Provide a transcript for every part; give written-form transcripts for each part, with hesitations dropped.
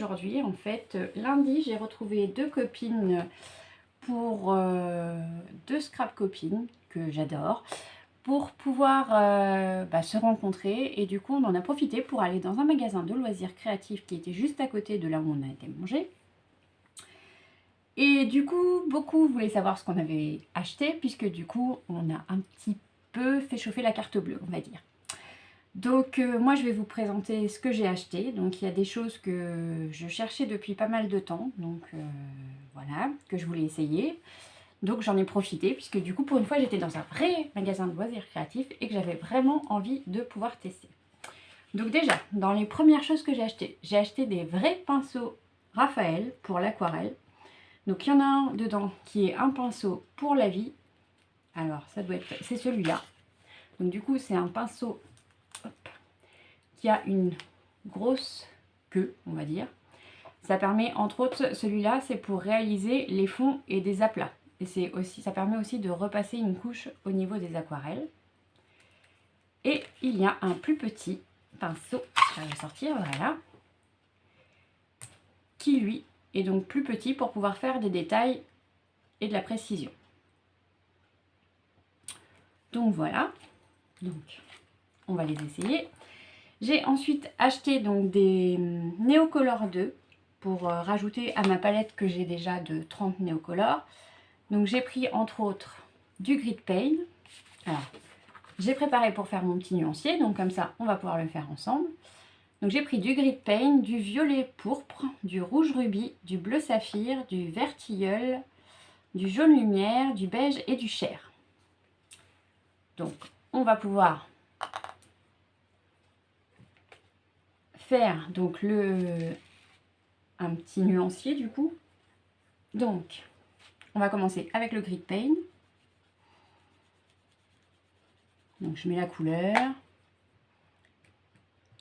aujourd'hui, en fait, lundi, j'ai retrouvé deux copines pour deux scrap copines que j'adore, pour pouvoir se rencontrer. Et du coup, on en a profité pour aller dans un magasin de loisirs créatifs qui était juste à côté de là où on a été manger. Et du coup, beaucoup voulaient savoir ce qu'on avait acheté, puisque du coup, on a un petit peu fait chauffer la carte bleue, on va dire. Donc moi je vais vous présenter ce que j'ai acheté. Donc il y a des choses que je cherchais depuis pas mal de temps, donc voilà, que je voulais essayer. Donc j'en ai profité, puisque du coup pour une fois j'étais dans un vrai magasin de loisirs créatifs et que j'avais vraiment envie de pouvoir tester. Donc déjà, dans les premières choses que j'ai acheté des vrais pinceaux Raphaël pour l'aquarelle. Donc il y en a un dedans qui est un pinceau pour la vie. Alors ça doit être, c'est celui-là. Donc du coup c'est un pinceau qui a une grosse queue, on va dire. Ça permet, entre autres, celui-là, c'est pour réaliser les fonds et des aplats. Et c'est aussi, ça permet aussi de repasser une couche au niveau des aquarelles. Et il y a un plus petit pinceau, je vais le sortir, voilà, qui lui est donc plus petit pour pouvoir faire des détails et de la précision. Donc voilà, donc on va les essayer. J'ai ensuite acheté donc des Neocolor 2 pour rajouter à ma palette que j'ai déjà de 30 Neocolor. Donc j'ai pris entre autres du Grit Paint. Alors j'ai préparé pour faire mon petit nuancier, donc comme ça on va pouvoir le faire ensemble. Donc j'ai pris du Grit Paint, du violet pourpre, du rouge rubis, du bleu saphir, du vert tilleul, du jaune lumière, du beige et du chair. Donc on va pouvoir faire donc un petit nuancier du coup. Donc on va commencer avec le Grit Paint. Donc je mets la couleur,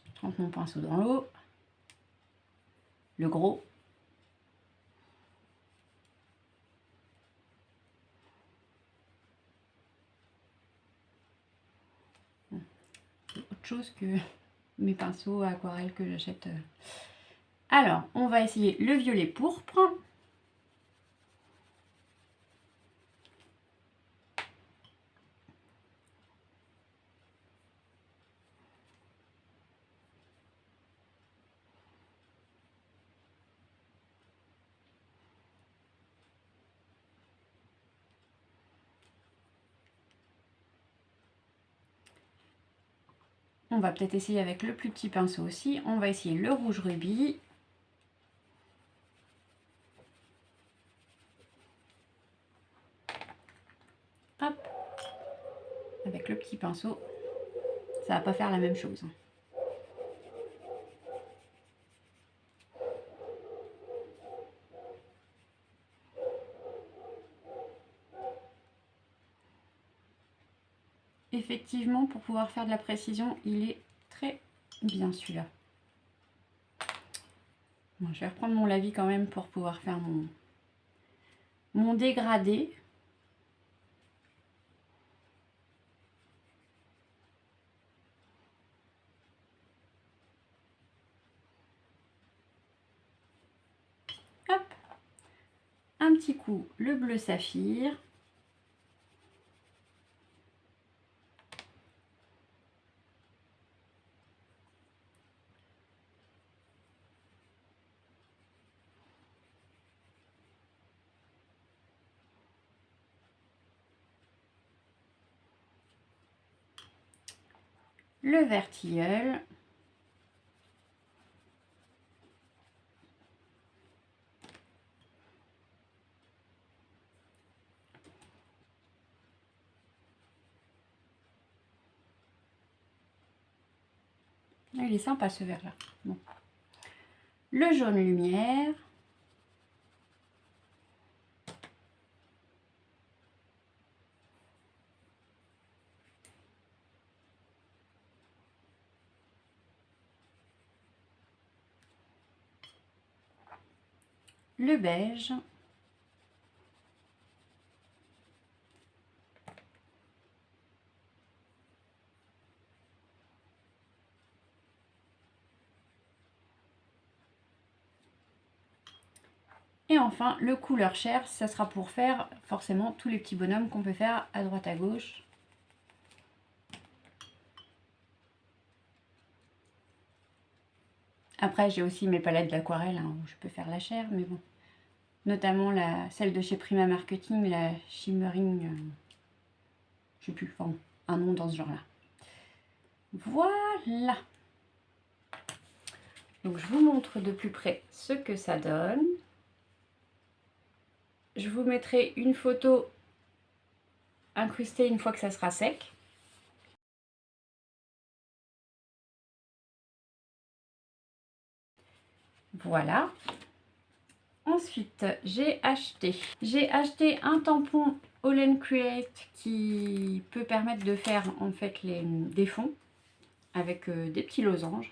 je trempe mon pinceau dans l'eau, le gros. C'est autre chose que mes pinceaux à aquarelle que j'achète. Alors, on va essayer le violet pourpre. On va peut-être essayer avec le plus petit pinceau aussi. On va essayer le rouge rubis. Hop. Avec le petit pinceau, ça va pas faire la même chose. Effectivement, pour pouvoir faire de la précision, il est très bien celui-là. Bon, je vais reprendre mon lavis quand même pour pouvoir faire mon dégradé. Hop. Un petit coup, le bleu saphir. Le vert tilleul. Il est sympa ce vert là. Bon. Le jaune lumière. Le beige. Et enfin, le couleur chair, ça sera pour faire forcément tous les petits bonhommes qu'on peut faire à droite à gauche. Après, j'ai aussi mes palettes d'aquarelle hein, où je peux faire la chair, mais bon. Notamment celle de chez Prima Marketing, la Shimmering, je sais plus, enfin, un nom dans ce genre-là. Voilà. Donc, je vous montre de plus près ce que ça donne. Je vous mettrai une photo incrustée une fois que ça sera sec. Voilà. Ensuite, j'ai acheté un tampon All Create qui peut permettre de faire en fait des fonds avec des petits losanges.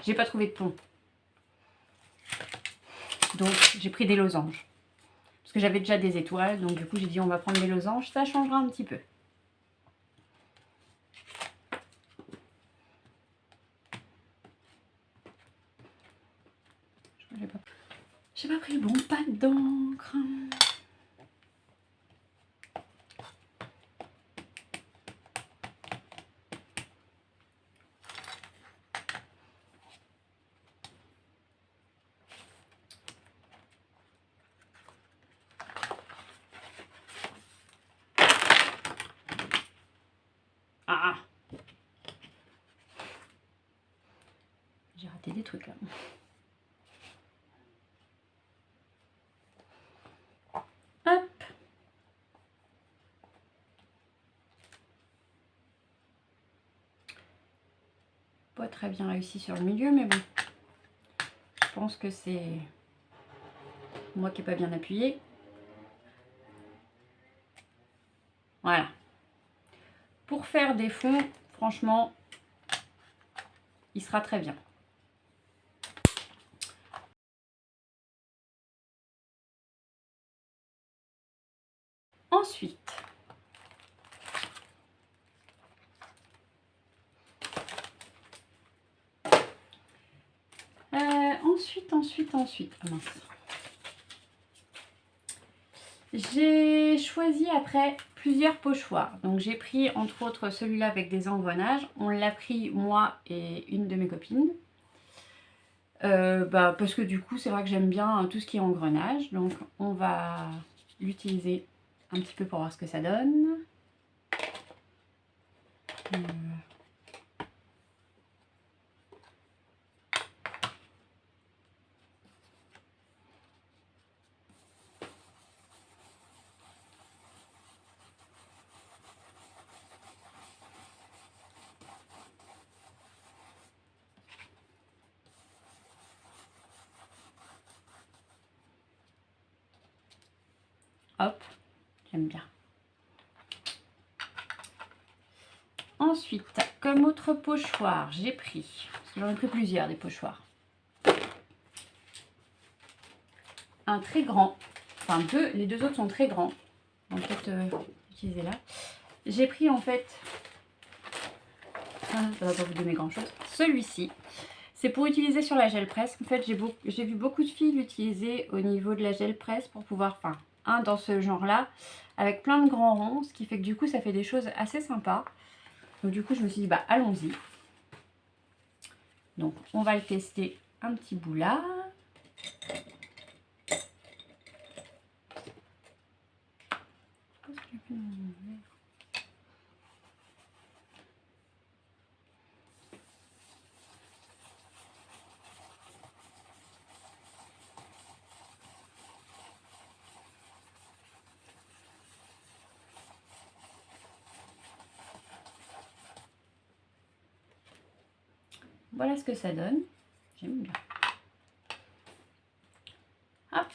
J'ai pas trouvé de plomb, donc j'ai pris des losanges. Parce que j'avais déjà des étoiles, donc du coup j'ai dit on va prendre des losanges, ça changera un petit peu. J'ai pas pris le bon pack d'encre. Ah, j'ai raté des trucs là. Hop. Pas très bien réussi sur le milieu, mais bon. Je pense que c'est moi qui n'ai pas bien appuyé. Voilà. Pour faire des fonds, franchement, il sera très bien. Ensuite, ah mince. J'ai choisi après plusieurs pochoirs. Donc j'ai pris entre autres celui-là avec des engrenages. On l'a pris moi et une de mes copines. Parce que du coup c'est vrai que j'aime bien tout ce qui est engrenage. Donc on va l'utiliser un petit peu pour voir ce que ça donne. Hop, j'aime bien. Ensuite, comme autre pochoir, j'ai pris, parce que j'en ai pris plusieurs des pochoirs, un très grand, enfin les deux autres sont très grands, donc peut-être utiliser là. J'ai pris en fait, ça va pas vous donner grand chose, celui-ci. C'est pour utiliser sur la gel presse. En fait, j'ai vu beaucoup de filles l'utiliser au niveau de la gel presse pour pouvoir, enfin, un dans ce genre-là, avec plein de grands ronds, ce qui fait que du coup, ça fait des choses assez sympas. Donc du coup, je me suis dit, bah allons-y. Donc, on va le tester un petit bout là. Voilà ce que ça donne. J'aime bien. Hop.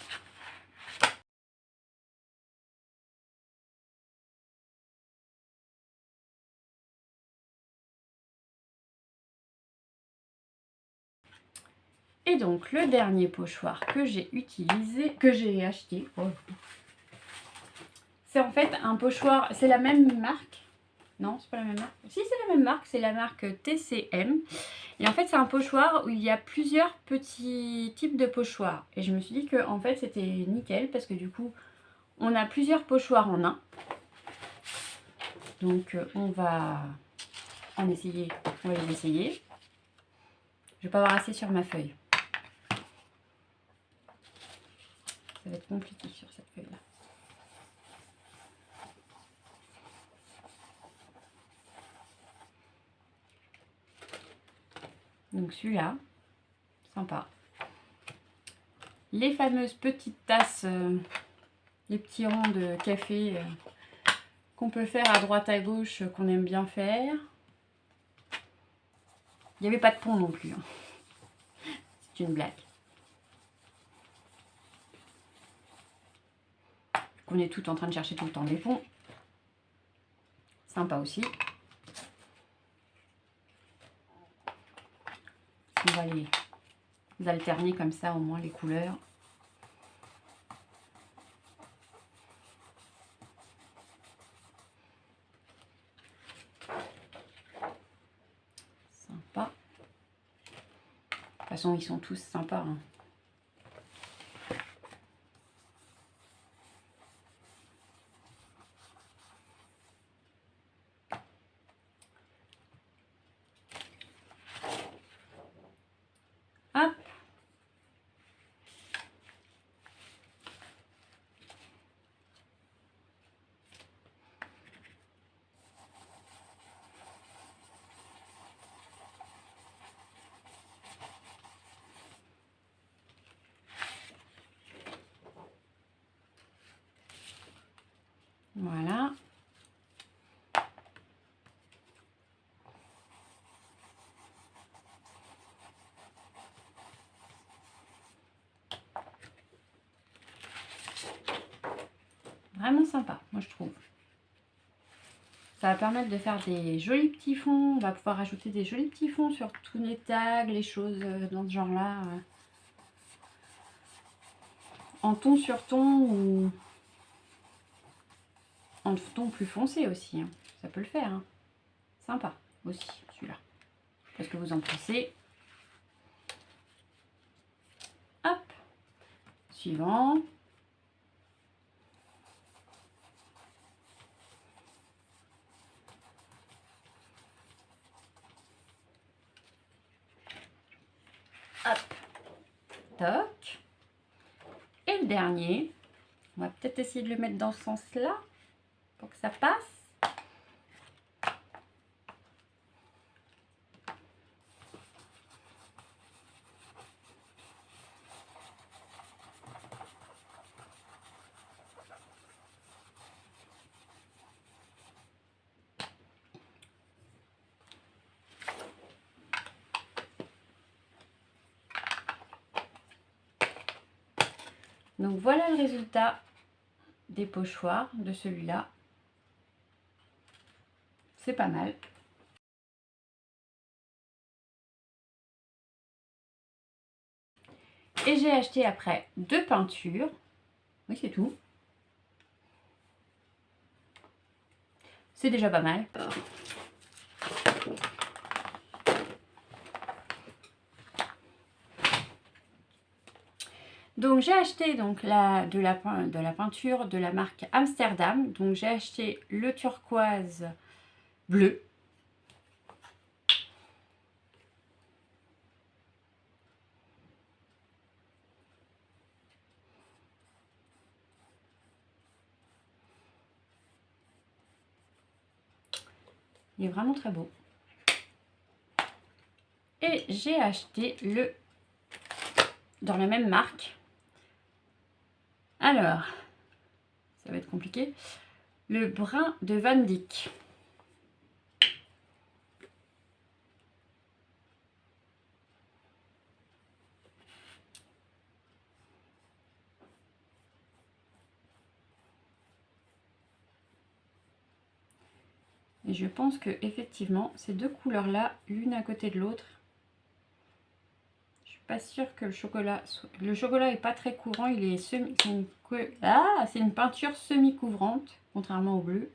Et donc le dernier pochoir que j'ai utilisé, que j'ai acheté, c'est en fait un pochoir, c'est la même marque, Non, c'est pas la même marque. Si, c'est la même marque, c'est la marque TCM. Et en fait, c'est un pochoir où il y a plusieurs petits types de pochoirs. Et je me suis dit que en fait, c'était nickel parce que du coup, on a plusieurs pochoirs en un. Donc, on va en essayer. On va les essayer. Je vais pas avoir assez sur ma feuille. Ça va être compliqué sur cette feuille-là. Donc celui-là, sympa. Les fameuses petites tasses, les petits ronds de café qu'on peut faire à droite à gauche, qu'on aime bien faire. Il n'y avait pas de pont non plus. Hein. C'est une blague. On est tout en train de chercher tout le temps des ponts. Sympa aussi. On va les alterner comme ça, au moins les couleurs. Sympa. De toute façon, ils sont tous sympas. Hein. Hop. Voilà. Vraiment sympa, moi je trouve. Ça va permettre de faire des jolis petits fonds. On va pouvoir ajouter des jolis petits fonds sur tous les tags, les choses dans ce genre-là. En ton sur ton ou en ton plus foncé aussi. Hein. Ça peut le faire. Hein. Sympa aussi celui-là. Qu'est-ce que vous en pensez? Hop. Suivant. Hop. Toc. Et le dernier. On va peut-être essayer de le mettre dans ce sens-là pour que ça passe. Donc voilà le résultat des pochoirs de celui-là. C'est pas mal. Et j'ai acheté après 2 peintures. Oui, c'est tout. C'est déjà pas mal. Donc j'ai acheté donc de la peinture de la marque Amsterdam. Donc j'ai acheté le turquoise bleu. Il est vraiment très beau. Et j'ai acheté le dans la même marque. Alors, ça va être compliqué. Le brun de Van Dyck. Et je pense que effectivement, ces deux couleurs-là, l'une à côté de l'autre, je suis pas sûre que le chocolat est pas très courant. Il est c'est une peinture semi-couvrante, contrairement au bleu.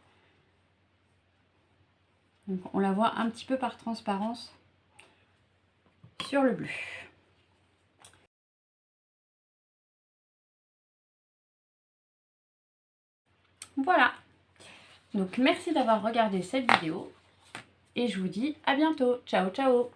Donc on la voit un petit peu par transparence sur le bleu. Voilà. Donc merci d'avoir regardé cette vidéo et je vous dis à bientôt. Ciao ciao.